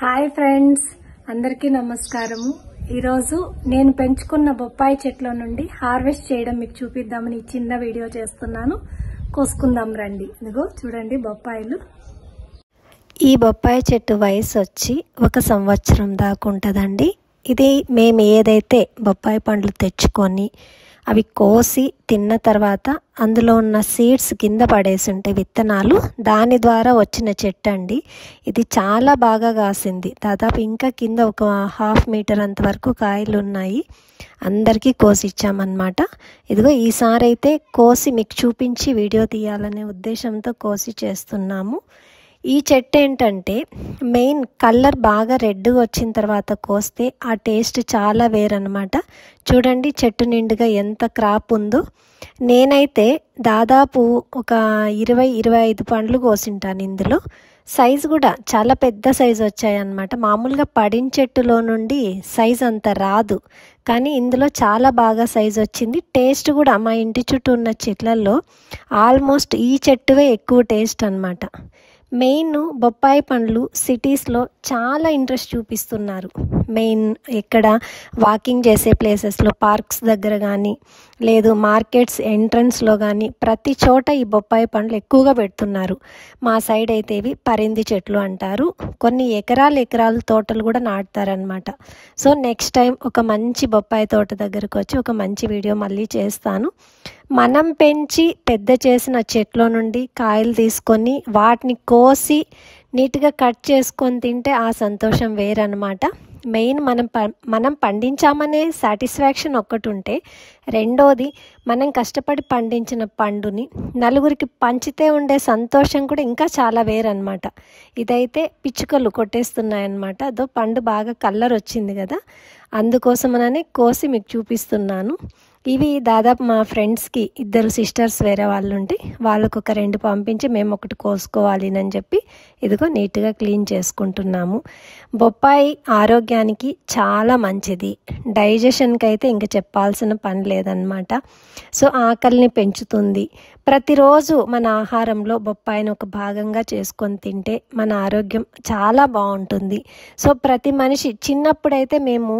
Hi friends, అందరికీ నమస్కారము. ఈరోజు నేను పెంచుకున్న బొప్పాయి చెట్ల నుండి హార్వెస్ట్ చేయడం మీకు చూపిద్దామని చిన్న వీడియో చేస్తున్నాను. కోసుకుందాం రండి. ఇదిగో చూడండి బొప్పాయిలు. ఈ బొప్పాయి చెట్టు వయసు వచ్చి 1 సంవత్సరం దాకా ఉంటుందండి. ఇది మేము ఏదైతే బొప్పాయి పండ్లు తెచ్చుకొని అవి కోసి తిన్న తర్వాత అందులో ఉన్న సీడ్స్ కింద పడేసి ఉంటే విత్తనాలు, దాని ద్వారా వచ్చిన చెట్టు అండి. ఇది చాలా బాగా కాసింది. దాదాపు ఇంకా కింద ఒక 1/2 మీటర్ అంతవరకు కాయలు ఉన్నాయి. అందరికీ కోసి ఇచ్చామన్నమాట. ఇదిగో ఈసారి అయితే కోసి మీకు చూపించి వీడియో తీయాలనే ఉద్దేశంతో కోసి చేస్తున్నాము. ఈ చెట్టు ఏంటంటే మెయిన్ కలర్ బాగా రెడ్గా వచ్చిన తర్వాత కోస్తే ఆ టేస్ట్ చాలా వేరనమాట. చూడండి చెట్టు నిండుగా ఎంత క్రాప్ ఉందో. నేనైతే దాదాపు ఒక 20-25 పండ్లు కోసింటాను ఇందులో. సైజు కూడా చాలా పెద్ద సైజు వచ్చాయన్నమాట. మామూలుగా పడిన చెట్టులో నుండి సైజు అంత రాదు, కానీ ఇందులో చాలా బాగా సైజు వచ్చింది. టేస్ట్ కూడా మా ఇంటి చుట్టూ ఉన్న చెట్లలో ఆల్మోస్ట్ ఈ చెట్టువే ఎక్కువ టేస్ట్ అన్నమాట. మెయిన్ బొప్పాయి పండ్లు సిటీస్లో చాలా ఇంట్రెస్ట్ చూపిస్తున్నారు. మెయిన్ ఎక్కడ వాకింగ్ చేసే ప్లేసెస్లో, పార్క్స్ దగ్గర కానీ లేదు మార్కెట్స్ ఎంట్రన్స్లో కానీ ప్రతి చోట ఈ బొప్పాయి పండ్లు ఎక్కువగా పెడుతున్నారు. మా సైడ్ అయితే ఇవి పరింది చెట్లు అంటారు. కొన్ని ఎకరాలు తోటలు కూడా నాటుతారనమాట. సో నెక్స్ట్ టైం ఒక మంచి బొప్పాయి తోట దగ్గరకు వచ్చి ఒక మంచి వీడియో మళ్ళీ చేస్తాను. మనం పెంచి పెద్ద చేసిన చెట్లో నుండి కాయలు తీసుకొని వాటిని కోసి నీట్గా కట్ చేసుకొని తింటే ఆ సంతోషం వేరనమాట. మెయిన్ మనం పండించామనే సాటిస్ఫాక్షన్ ఒక్కటి ఉంటే, రెండోది మనం కష్టపడి పండించిన పండుని నలుగురికి పంచితే ఉండే సంతోషం కూడా ఇంకా చాలా వేరనమాట. ఇదైతే పిచ్చుకలు కొట్టేస్తున్నాయన్నమాట. అదో పండు బాగా కలర్ వచ్చింది కదా, అందుకోసమనని కోసి మీకు చూపిస్తున్నాను. ఇవి దాదాపు మా ఫ్రెండ్స్కి 2 సిస్టర్స్ వేరే వాళ్ళు ఉంటే వాళ్ళకు ఒక 2 పంపించి మేము ఒకటి కోసుకోవాలి అని చెప్పి ఇదిగో నీట్గా క్లీన్ చేసుకుంటున్నాము. బొప్పాయి ఆరోగ్యానికి చాలా మంచిది. డైజెషన్కి అయితే ఇంక చెప్పాల్సిన పని లేదన్నమాట. సో ఆకలిని పెంచుతుంది. ప్రతిరోజు మన ఆహారంలో బొప్పాయిని ఒక భాగంగా చేసుకొని తింటే మన ఆరోగ్యం చాలా బాగుంటుంది. సో ప్రతి మనిషి చిన్నప్పుడైతే మేము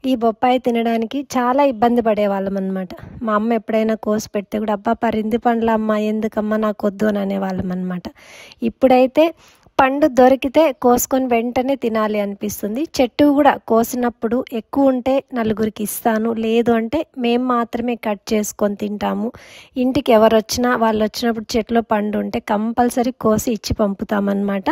ఈ బొప్పాయి తినడానికి చాలా ఇబ్బంది పడేవాళ్ళం అనమాట. మా అమ్మ ఎప్పుడైనా కోసి పెడితే కూడా అబ్బా పరింది పండ్ల అమ్మ ఎందుకమ్మా నాకు వద్దు అని అనేవాళ్ళం అనమాట. ఇప్పుడైతే పండు దొరికితే కోసుకొని వెంటనే తినాలి అనిపిస్తుంది. చెట్టు కూడా కోసినప్పుడు ఎక్కువ ఉంటే నలుగురికి ఇస్తాను, లేదు అంటే మేము మాత్రమే కట్ చేసుకొని తింటాము. ఇంటికి ఎవరు వచ్చినా వాళ్ళు వచ్చినప్పుడు చెట్లో పండు ఉంటే కంపల్సరీ కోసి ఇచ్చి పంపుతామన్నమాట.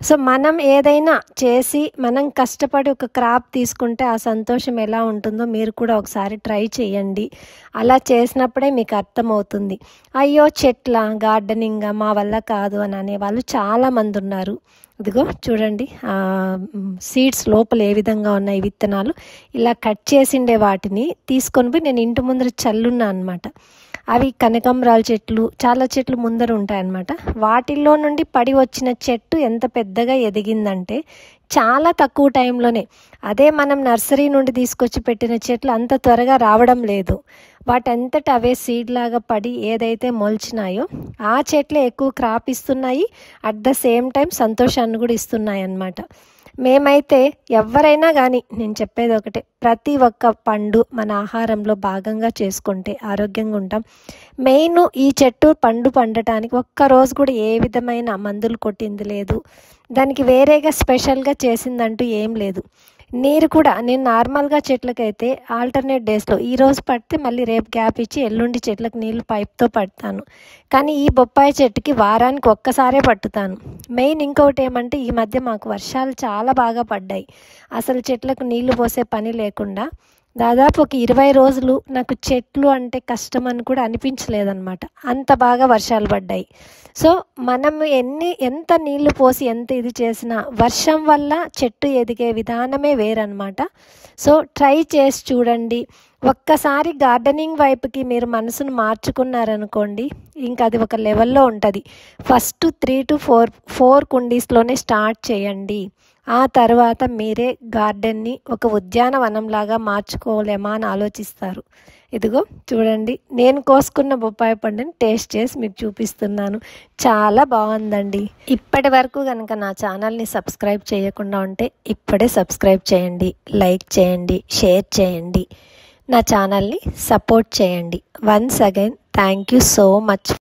సో మనం ఏదైనా చేసి మనం కష్టపడి ఒక క్రాప్ తీసుకుంటే ఆ సంతోషం ఎలా ఉంటుందో మీరు కూడా ఒకసారి ట్రై చేయండి. అలా చేసినప్పుడే మీకు అర్థమవుతుంది. అయ్యో చెట్ల గార్డెనింగ్ మా వల్ల కాదు అని అనేవాళ్ళు చాలామంది ఉన్నారు. ఇదిగో చూడండి సీడ్స్ లోపల ఏ విధంగా ఉన్నాయి విత్తనాలు. ఇలా కట్ చేసిండే వాటిని తీసుకొని పోయి నేను ఇంటి ముందర చల్లున్నా అనమాట. అవి కనకాంబరాల చెట్లు చాలా చెట్లు ముందర ఉంటాయన్నమాట. వాటిల్లో నుండి పడి వచ్చిన చెట్టు ఎంత పెద్దగా ఎదిగిందంటే చాలా తక్కువ టైంలోనే. అదే మనం నర్సరీ నుండి తీసుకొచ్చి పెట్టిన చెట్లు అంత త్వరగా రావడం లేదు. వాటంతట అవే సీడ్ లాగా పడి ఏదైతే మొలిచినాయో ఆ చెట్లే ఎక్కువ క్రాప్ ఇస్తున్నాయి. అట్ ద సేమ్ టైం సంతోషాన్ని కూడా ఇస్తున్నాయి అన్నమాట. మేమైతే ఎవరైనా కానీ నేను చెప్పేది ఒకటే, ప్రతి ఒక్క పండు మన ఆహారంలో భాగంగా చేసుకుంటే ఆరోగ్యంగా ఉంటాం. మెయిన్ ఈ చెట్టు పండు పండటానికి ఒక్కరోజు కూడా ఏ విధమైన మందులు కొట్టింది లేదు, దానికి వేరేగా స్పెషల్గా చేసిందంటూ ఏం లేదు. నీరు కూడా నేను నార్మల్గా చెట్లకైతే ఆల్టర్నేట్ డేస్లో ఈరోజు పడితే మళ్ళీ రేపు గ్యాప్ ఇచ్చి ఎల్లుండి చెట్లకు నీళ్ళు పైప్తో పడతాను. కానీ ఈ బొప్పాయి చెట్టుకి వారానికి ఒక్కసారే పట్టుతాను. మెయిన్ ఇంకొకటి ఏమంటే ఈ మధ్య మాకు వర్షాలు చాలా బాగా పడ్డాయి. అసలు చెట్లకు నీళ్లు పోసే పని లేకుండా దాదాపు ఒక 20 రోజులు నాకు చెట్లు అంటే కష్టం అని కూడా అనిపించలేదన్నమాట. అంత బాగా వర్షాలు పడ్డాయి. సో మనం ఎంత నీళ్లు పోసి ఎంత ఇది చేసినా వర్షం వల్ల చెట్టు ఎదిగే విధానమే వేరనమాట. సో ట్రై చేసి చూడండి. ఒక్కసారి గార్డెనింగ్ వైపుకి మీరు మనసును మార్చుకున్నారనుకోండి, ఇంకా అది ఒక లెవెల్లో ఉంటుంది. ఫస్ట్ 3 to 4 కుండీస్లోనే స్టార్ట్ చేయండి. ఆ తర్వాత మీరే గార్డెన్ని ఒక ఉద్యానవనంలాగా మార్చుకోలేమా అని ఆలోచిస్తారు. ఇదిగో చూడండి, నేను కోసుకున్న బొప్పాయి పండుని టేస్ట్ చేసి మీకు చూపిస్తున్నాను. చాలా బాగుందండి. ఇప్పటి వరకు కనుక నా ఛానల్ని సబ్స్క్రైబ్ చేయకుండా ఉంటే ఇప్పుడే సబ్స్క్రైబ్ చేయండి, లైక్ చేయండి, షేర్ చేయండి, నా ఛానల్ని సపోర్ట్ చేయండి. Once again thank you so much.